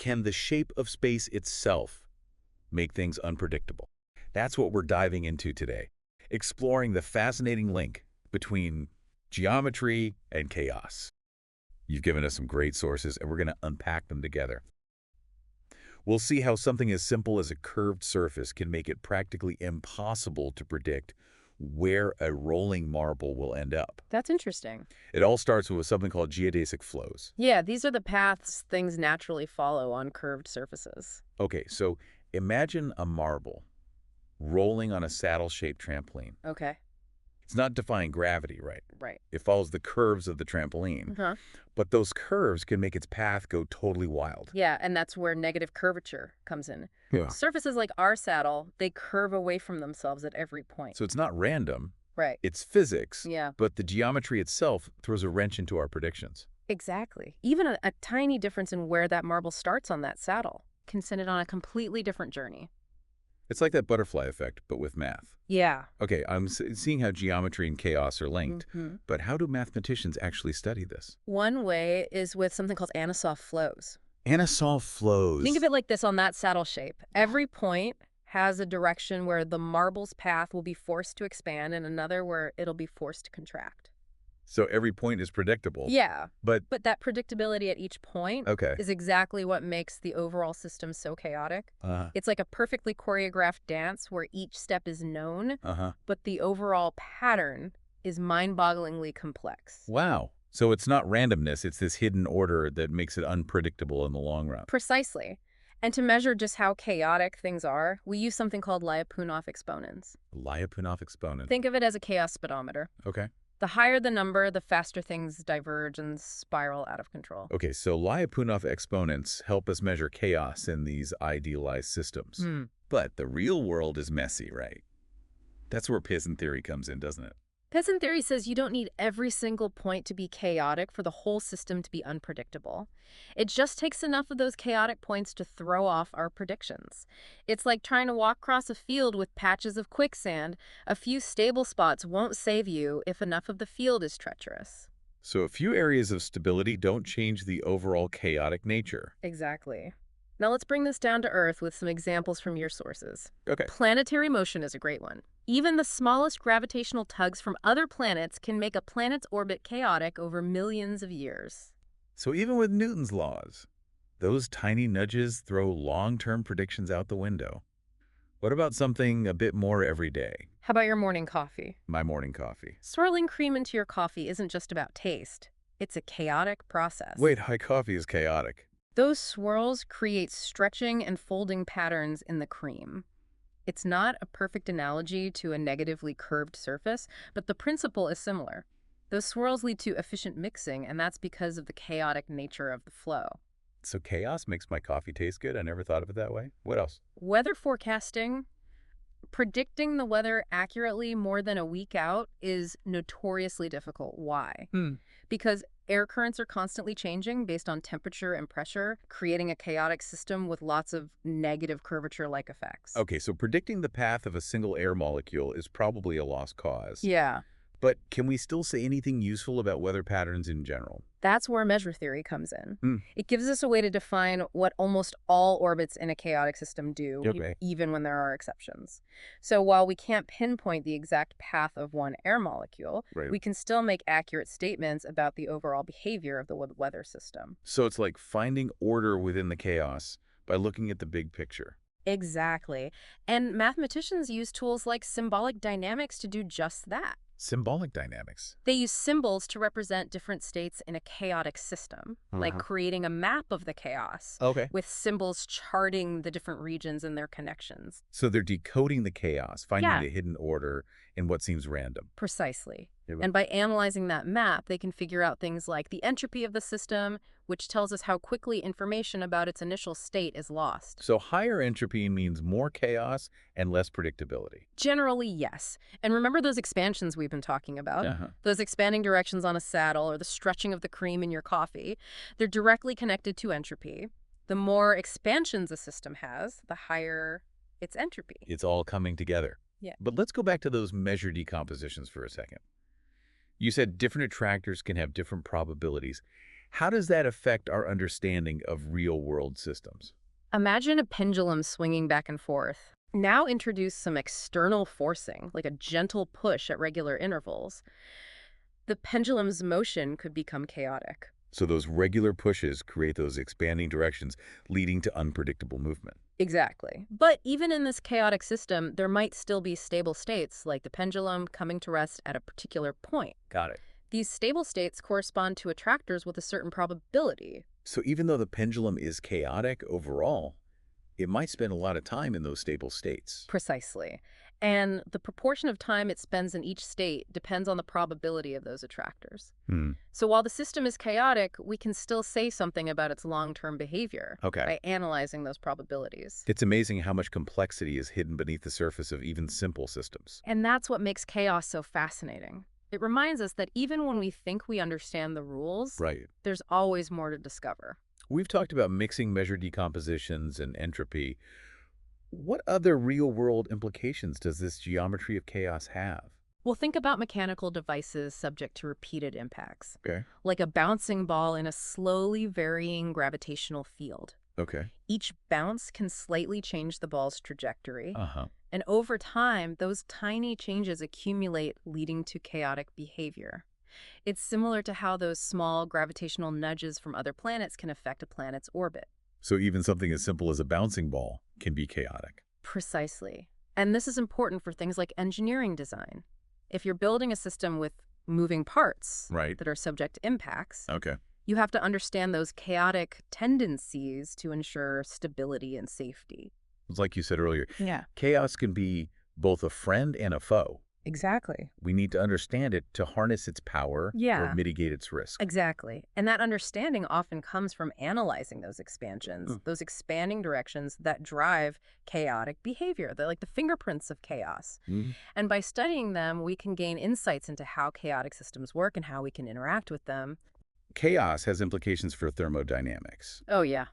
can the shape of space itself make things unpredictable? That's what we're diving into today, exploring the fascinating link between geometry and chaos. You've given us some great sources, and we're going to unpack them together. We'll see how something as simple as a curved surface can make it practically impossible to predict where a rolling marble will end up. That's interesting. It all starts with something called geodesic flows. Yeah, these are the paths things naturally follow on curved surfaces. Okay, so imagine a marble rolling on a saddle-shaped trampoline. Okay. It's not defying gravity, right? Right. It follows the curves of the trampoline. Uh-huh. But those curves can make its path go totally wild. Yeah, and that's where negative curvature comes in. Yeah. Surfaces like our saddle, they curve away from themselves at every point. So it's not random. Right. It's physics. Yeah. But the geometry itself throws a wrench into our predictions. Exactly. Even a tiny difference in where that marble starts on that saddle can send it on a completely different journey. It's like that butterfly effect, but with math. Yeah. Okay, I'm seeing how geometry and chaos are linked, Mm-hmm. but how do mathematicians actually study this? One way is with something called Anosov flows. Anosov flows. Think of it like this on that saddle shape. Every point has a direction where the marble's path will be forced to expand and another where it'll be forced to contract. So every point is predictable. Yeah, But but that predictability at each point okay. is exactly what makes the overall system so chaotic. Uh-huh. It's like a perfectly choreographed dance where each step is known, Uh-huh. but the overall pattern is mind-bogglingly complex. Wow. So it's not randomness, it's this hidden order that makes it unpredictable in the long run. Precisely. And to measure just how chaotic things are, we use something called Lyapunov exponents. Lyapunov exponent. Think of it as a chaos speedometer. Okay. The higher the number, the faster things diverge and spiral out of control. Okay, so Lyapunov exponents help us measure chaos in these idealized systems. But the real world is messy, right? That's where Peasant theory comes in, doesn't it? Peasant theory says you don't need every single point to be chaotic for the whole system to be unpredictable. It just takes enough of those chaotic points to throw off our predictions. It's like trying to walk across a field with patches of quicksand. A few stable spots won't save you if enough of the field is treacherous. So a few areas of stability don't change the overall chaotic nature. Exactly. Now let's bring this down to Earth with some examples from your sources. Okay. Planetary motion is a great one. Even the smallest gravitational tugs from other planets can make a planet's orbit chaotic over millions of years. So even with Newton's laws, those tiny nudges throw long-term predictions out the window. What about something a bit more everyday? How about your morning coffee? My morning coffee. Swirling cream into your coffee isn't just about taste. It's a chaotic process. Wait, high coffee is chaotic. Those swirls create stretching and folding patterns in the cream. It's not a perfect analogy to a negatively curved surface, but the principle is similar. Those swirls lead to efficient mixing, and that's because of the chaotic nature of the flow. So chaos makes my coffee taste good? I never thought of it that way. What else? Weather forecasting, predicting the weather accurately more than a week out is notoriously difficult. Why? Because air currents are constantly changing based on temperature and pressure, creating a chaotic system with lots of negative curvature-like effects. Okay, so predicting the path of a single air molecule is probably a lost cause. Yeah. But can we still say anything useful about weather patterns in general? That's where measure theory comes in. It gives us a way to define what almost all orbits in a chaotic system do, Okay. even when there are exceptions. So while we can't pinpoint the exact path of one air molecule, Right. we can still make accurate statements about the overall behavior of the weather system. So it's like finding order within the chaos by looking at the big picture. Exactly. And mathematicians use tools like symbolic dynamics to do just that. Symbolic dynamics. They use symbols to represent different states in a chaotic system, like creating a map of the chaos, Okay. with symbols charting the different regions and their connections. So they're decoding the chaos, finding Yeah. the hidden order in what seems random. Precisely. Yeah, but- And by analyzing that map, they can figure out things like the entropy of the system, which tells us how quickly information about its initial state is lost. So higher entropy means more chaos and less predictability. Generally, yes. And remember those expansions we've been talking about? Those expanding directions on a saddle or the stretching of the cream in your coffee, they're directly connected to entropy. The more expansions a system has, the higher its entropy. It's all coming together. Yeah. But let's go back to those measure decompositions for a second. You said different attractors can have different probabilities. How does that affect our understanding of real-world systems? Imagine a pendulum swinging back and forth. Now introduce some external forcing, like a gentle push at regular intervals. The pendulum's motion could become chaotic. So those regular pushes create those expanding directions, leading to unpredictable movement. Exactly. But even in this chaotic system, there might still be stable states, like the pendulum coming to rest at a particular point. Got it. These stable states correspond to attractors with a certain probability. So even though the pendulum is chaotic overall, it might spend a lot of time in those stable states. Precisely. And the proportion of time it spends in each state depends on the probability of those attractors. So while the system is chaotic, we can still say something about its long-term behavior Okay. by analyzing those probabilities. It's amazing how much complexity is hidden beneath the surface of even simple systems. And that's what makes chaos so fascinating. It reminds us that even when we think we understand the rules, Right. there's always more to discover. We've talked about mixing measured decompositions and entropy. What other real-world implications does this geometry of chaos have? Well, think about mechanical devices subject to repeated impacts, Okay. like a bouncing ball in a slowly varying gravitational field. Okay. Each bounce can slightly change the ball's trajectory, Uh-huh. and over time, those tiny changes accumulate, leading to chaotic behavior. It's similar to how those small gravitational nudges from other planets can affect a planet's orbit. So even something as simple as a bouncing ball can be chaotic. Precisely. And this is important for things like engineering design. If you're building a system with moving parts Right. that are subject to impacts, Okay. you have to understand those chaotic tendencies to ensure stability and safety. It's like you said earlier, Yeah, chaos can be both a friend and a foe. exactly. We need to understand it to harness its power Yeah. or mitigate its risk. Exactly. And that understanding often comes from analyzing those expansions, those expanding directions that drive chaotic behavior. They're like the fingerprints of chaos. Mhm. And by studying them, we can gain insights into how chaotic systems work and how we can interact with them. Chaos has implications for thermodynamics. Oh, yeah.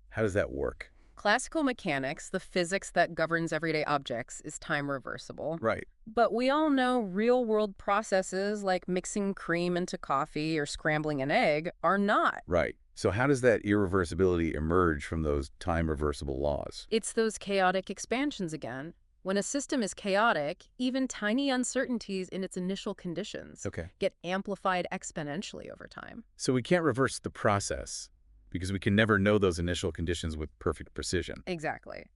How does that work? Classical mechanics, the physics that governs everyday objects, is time reversible. Right. But we all know real-world processes like mixing cream into coffee or scrambling an egg are not. Right. So how does that irreversibility emerge from those time-reversible laws? It's those chaotic expansions again. When a system is chaotic, even tiny uncertainties in its initial conditions Okay. get amplified exponentially over time. So we can't reverse the process because we can never know those initial conditions with perfect precision. Exactly.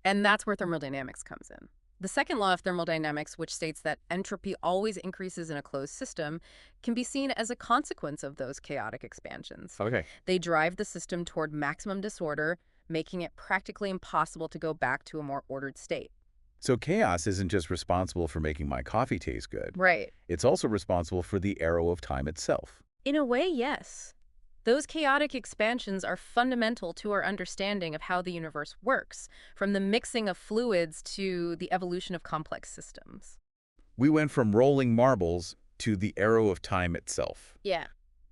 And that's where thermodynamics comes in. The second law of thermodynamics, which states that entropy always increases in a closed system, can be seen as a consequence of those chaotic expansions. Okay. They drive the system toward maximum disorder, making it practically impossible to go back to a more ordered state. So chaos isn't just responsible for making my coffee taste good. Right. It's also responsible for the arrow of time itself. In a way, yes. Those chaotic expansions are fundamental to our understanding of how the universe works, from the mixing of fluids to the evolution of complex systems. We went from rolling marbles to the arrow of time itself. Yeah.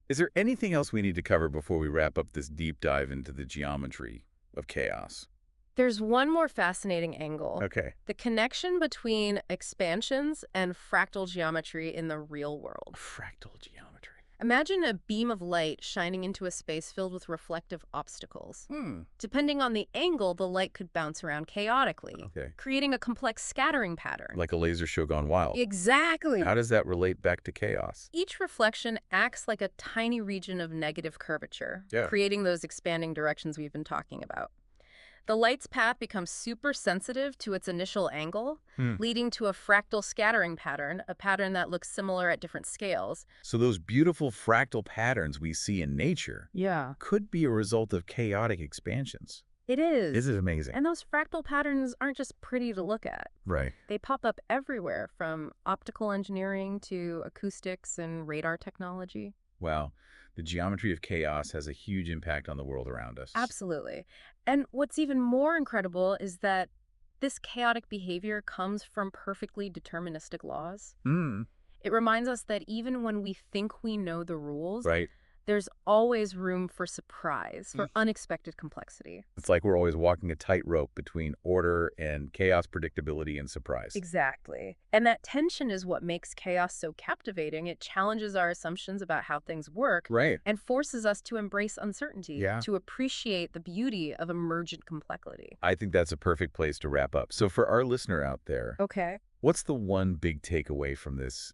Is there anything else we need to cover before we wrap up this deep dive into the geometry of chaos? There's one more fascinating angle. Okay. The connection between expansions and fractal geometry in the real world. Fractal geometry. Imagine a beam of light shining into a space filled with reflective obstacles. Hmm. Depending on the angle, the light could bounce around chaotically, Okay. creating a complex scattering pattern. Like a laser show gone wild. Exactly. How does that relate back to chaos? Each reflection acts like a tiny region of negative curvature, Yeah. creating those expanding directions we've been talking about. The light's path becomes super sensitive to its initial angle, leading to a fractal scattering pattern, a pattern that looks similar at different scales. So those beautiful fractal patterns we see in nature Yeah. could be a result of chaotic expansions. It is. Isn't it amazing? And those fractal patterns aren't just pretty to look at. Right. They pop up everywhere, from optical engineering to acoustics and radar technology. Wow. The geometry of chaos has a huge impact on the world around us. Absolutely. And what's even more incredible is that this chaotic behavior comes from perfectly deterministic laws. Hmm. It reminds us that even when we think we know the rules, Right. There's always room for surprise, for unexpected complexity. It's like we're always walking a tightrope between order and chaos, predictability, and surprise. Exactly. And that tension is what makes chaos so captivating. It challenges our assumptions about how things work Right. and forces us to embrace uncertainty, Yeah. to appreciate the beauty of emergent complexity. I think that's a perfect place to wrap up. So for our listener out there, Okay. what's the one big takeaway from this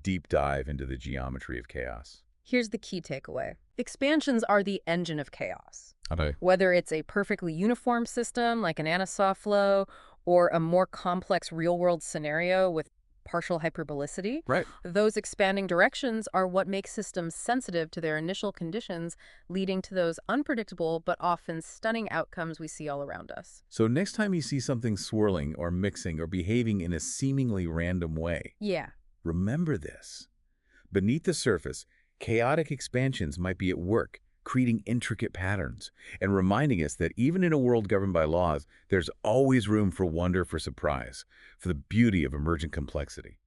deep dive into the geometry of chaos? Here's the key takeaway. Expansions are the engine of chaos. Okay. Whether it's a perfectly uniform system like an Anosov flow or a more complex real-world scenario with partial hyperbolicity, Right. those expanding directions are what make systems sensitive to their initial conditions, leading to those unpredictable but often stunning outcomes we see all around us. So next time you see something swirling or mixing or behaving in a seemingly random way, Yeah. remember this. Beneath the surface, chaotic expansions might be at work, creating intricate patterns, and reminding us that even in a world governed by laws, there's always room for wonder, for surprise, for the beauty of emergent complexity.